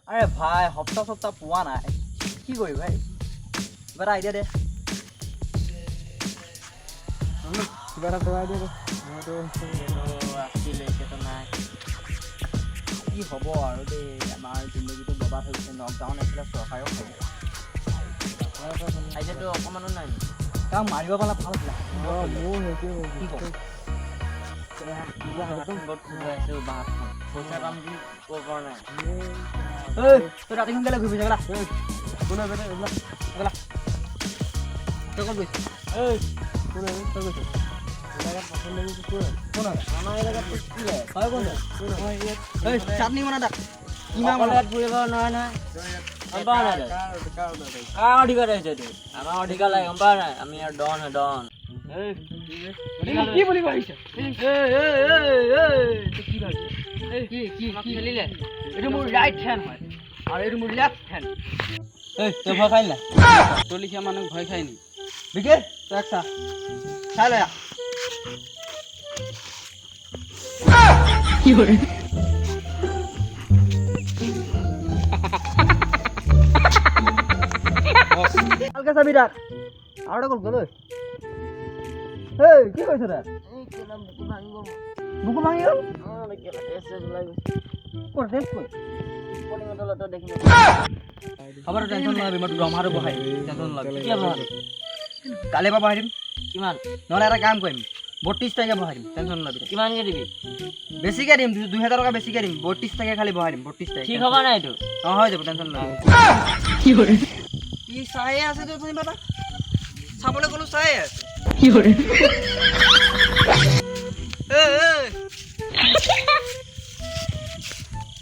আৰে ভাই সপ্তাহ সপ্তাহ পোৱা নাই কি কৰি ভাই কিবা এটা আইডিয়া দে কিবা এটা কৰাই দিয়ে মইতো আছিলে এতিয়াতো নাই কি হ'ব আৰু দেই আমাৰ জিন্দগীটো বৰবাদ হৈ গৈছে লকডাউন আছিলে চৰকাৰেও খাব আইডিয়াটো অকণমানো নাই তাক মাৰিব পালে ভাল আছিলে মোৰ সেইটোৱে কি ক'ব পইচা কাম দি কৰা নাই তই ৰাতি সোনকালে ঘূৰি যাবলা কোনে বেটা এইবিলাক তই ক'ত গৈছ কোনে তই গৈছ এলাকাত পচন্দ লাগিছে কোন আমাৰ এলেকাত কি হয় হয় কোন কোন চাটনি বনা তাক কিমান ফুৰিব নোৱাৰে নহয় কাৰ অধিকাৰ আহিছে এইটো আমাৰ অধিকাৰ লাগে গম পাৱ নাই আমি আৰু ডন হয় ডন কি বুলি ভাবিছে এইটো মোৰ ৰাইট হেণ্ড হয় আৰু এইটো মোৰ লেফ্ট হেণ্ড তই ভয় খাই নাই তোৰ লিখীয়া মানুহ ভয় খাই নি বিকেট তই চা চাই লৈ কি কৰে ভালকে চাবি তাক আৰু এটা গ'ল কি কৈছ তাক বুকু ভাঙি গ'ল খবৰ টেনশ্যন নলবি মই দৰমহাটো বঢ়াই দিম টেনশ্যন নলবি কালিৰ পৰা বঢ়াই দিম কিমান নহ'লে এটা কাম কৰিম 32 তাৰিখে বঢ়াই দিম টেনশ্যন নলবি কিমানকৈ দিবি বেছিকৈ দিম 2000 টকা বেছিকৈ দিম 32 তাৰিখে খালি বঢ়াই দিম 32 তাৰিখে ঠিক হ'ব নাই এইটো অঁ হৈ যাব টেনশ্যন নলবি কি কৰে ই চায়ে আছে তো তুমি বাবা চাবলৈ গ'লো চায়ে আছে কি কৰে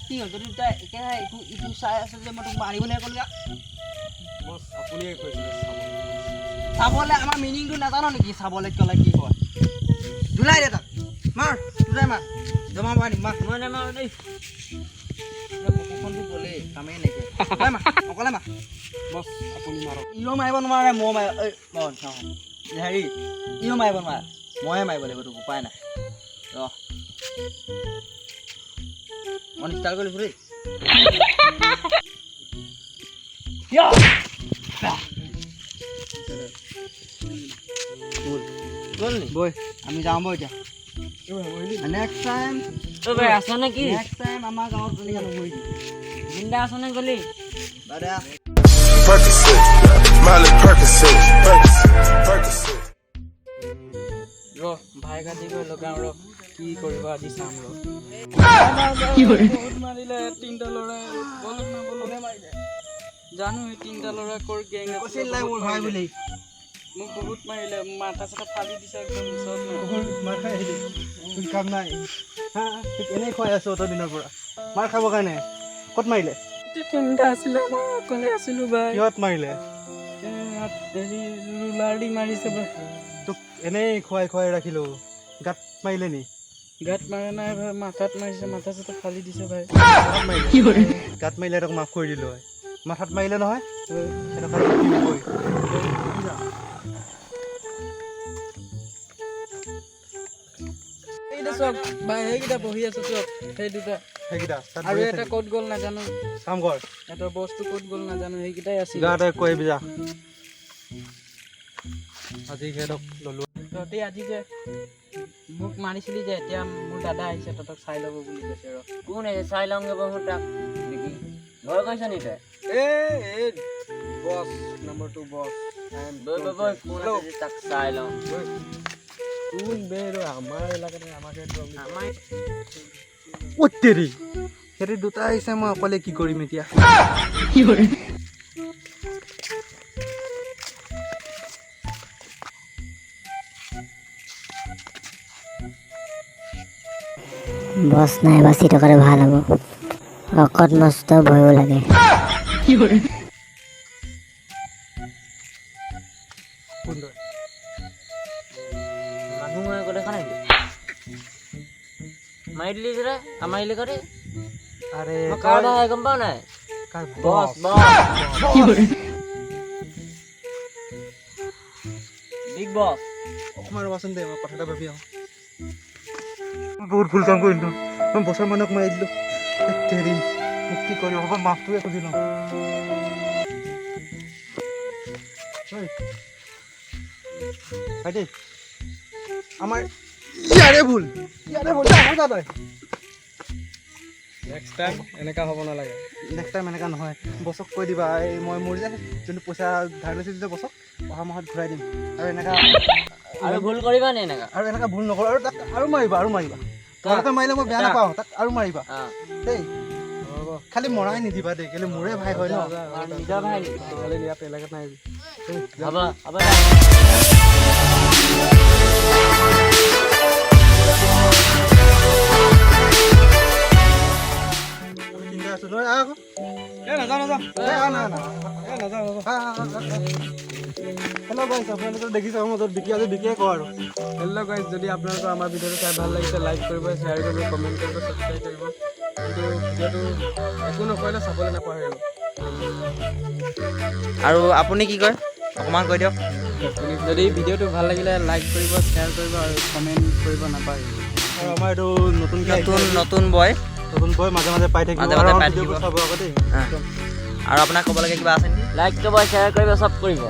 কি হ'ল যদি তই একেৰাহে ইটো চাই আছে যে মই তোক মাৰিবলৈ ক'লো বছ আপুনিয়ে কৈছিলে চাবলৈ আমাৰ মিনিংটো নাজানো নেকি চাবলৈ ক'লে কি হয় ধুলাই দে তাক মাৰ ধুলাই মাৰ জমা মাৰি দিম মাৰ মই নামাৰো দেই প্ৰশিক্ষণটো গ'লেই কামেই নাইকিয়া মাৰ অকলে মাৰ বছ আপুনি মাৰক ইও মাৰিব নোৱাৰে ময়ো মাৰিব হেৰি ইও মাৰিব নোৱাৰে ময়ে মাৰিব লাগিব তোক উপায় নাই ৰহ মই ষ্টাৰ্ট কৰিছোঁ দেই গ'ল নি বৈ আমি যাওঁ বৈ এতিয়া নেক্সট টাইম আছ নেকি নেক্সট টাইম আমাৰ গাঁৱত তেনেকৈ নমৰি জিন্দা আছ নে গ'লি দাদা Percocet, Miley Percocet, Percocet. ৰ ভাই কাটি গৈ লগাওঁ ৰ কি কৰিব আজি চাম ৰ বহুত মাৰিলে তিনিটা ল'ৰাই বলক না বলক জানো এই তিনিটা ল'ৰা ক'ৰ গেং কৈছিল নাই মোৰ ভাই বুলি মোক বহুত মাৰিলে মাথা চাথা ফালি দিছে একদম চব মাৰ খাই আহিলি তোৰ কাম নাই হা তোক এনেই খুৱাই আছোঁ অত দিনৰ পৰা মাৰ খাবৰ কাৰণে ক'ত মাৰিলে তিনিটা আছিলে মই অকলে আছিলোঁ ভাই কিহত মাৰিলে হেৰি ৰুলাৰ দি মাৰিছে ভাই তোক এনেই খুৱাই খুৱাই ৰাখিলোঁ গাত মাৰিলে নি গাত মাৰা নাই ভাই মাথাত মাৰিছে মাথা চাথা ফালি দিছে ভাই কি কৰে গাত মাৰিলে তোক মাফ কৰি দিলোঁ হয় মাথাত মাৰিলে নহয় সেইটো খালি দিবই এইকেইটা চব ভাই সেইকেইটা বহি আছে চব সেই দুটা সেইকেইটা আৰু এটা ক'ত গ'ল নাজানো কাম কৰ এটা বস্তু ক'ত গ'ল নাজানো সেইকেইটাই আছিল গাতে কৈ যা আজি সিহঁতক ল'লোঁ তহঁতি আজি যে মোক মাৰিছিলি যে এতিয়া মোৰ দাদা আহিছে তহঁতক চাই ল'ব বুলি কৈছে ৰ কোন আহিছে চাই লওঁগৈ মোৰ তাক নেকি ভয় কৰিছ নি তই এই বছ নম্বৰ 2 বছ কোন আছে তাক চাই লওঁ কোন বে ৰ আমাৰ এলেকাতে আমাকে আমাৰ তেৰি সিহঁতে দুটা আহিছে মই অকলে কি কৰিম এতিয়া কি কৰে বছ নাই বাচি থকাটো ভাল হ'ব অকত মস্ত ভয়ো লাগে কি কৰে মানুহ আগত দেখা নাই মাৰি দিলি যে আমাৰ এলেকাতে আৰে কাৰ ভাই গম পাৱ নাই বছ কি কৰে বিগ বছ অকণমান ৰ'বাচোন দে মই কথা এটা ভাবি আহোঁ বহুত ভুল কাম কৰিলোঁ মই বছৰ মানুহক মাৰি দিলোঁ তেৰি মোক কি কৰিব হ'ব মাফটোৱে খুজি লওঁ ভাইটি আমাৰ ইয়াৰে ভুল আমাৰ তই নেক্সট টাইম এনেকা হ'ব নালাগে নেক্সট টাইম এনেকুৱা নহয় বছক কৈ দিবা এই মই মোৰ যে যোনটো পইচা ধাৰ লৈছিলোঁ যে বছক অহা মাহত ঘূৰাই দিম আৰু এনেকুৱা আৰু ভুল কৰিবা নে এনেকা আৰু এনেকুৱা ভুল নকৰোঁ আৰু তাক আৰু মাৰিবা তোমালোকে মাৰিলে মই বেয়া নাপাওঁ তাক আৰু মাৰিবা দেই খালি মৰাই নিদিবা দেই কেলৈ মোৰে ভাই হয় ন নিজৰ ভাই খালি ইয়াত এলেকাত নাই হ'ব হ'ব চিন্তা আছোঁ তই আহ আকৌ নাযাওঁ হেল্ল' গাইছ আপোনালোকে দেখিছে মই য'ত বিকি আছোঁ বিকিয়ে কওঁ আৰু হেল্ল' গাইজ যদি আপোনালোকৰ আমাৰ ভিডিঅ'টো চাই ভাল লাগিছে লাইক কৰিব শ্বেয়াৰ কৰিব কমেণ্ট কৰিব ছাবস্ক্ৰাইব কৰিব কিন্তু ভিডিঅ'টো একো নকৰিলে চাবলৈ নাপাহৰিব আৰু আপুনি কি কয় অকণমান কৈ দিয়ক যদি ভিডিঅ'টো ভাল লাগিলে লাইক কৰিব শ্বেয়াৰ কৰিব আৰু কমেণ্ট কৰিব নাপাহৰিব আৰু আমাৰ এইটো নতুনকৈ নতুন বয় নতুন বয় মাজে মাজে পাই থাকিব মাজে মাজে আৰু পাই ভিডিঅ'বোৰ থাকিব। চাব আকৌ দেই আৰু আপোনাক ক'বলগীয়া কিবা আছে নেকি লাইক কৰিব শ্বেয়াৰ কৰিব চব কৰিব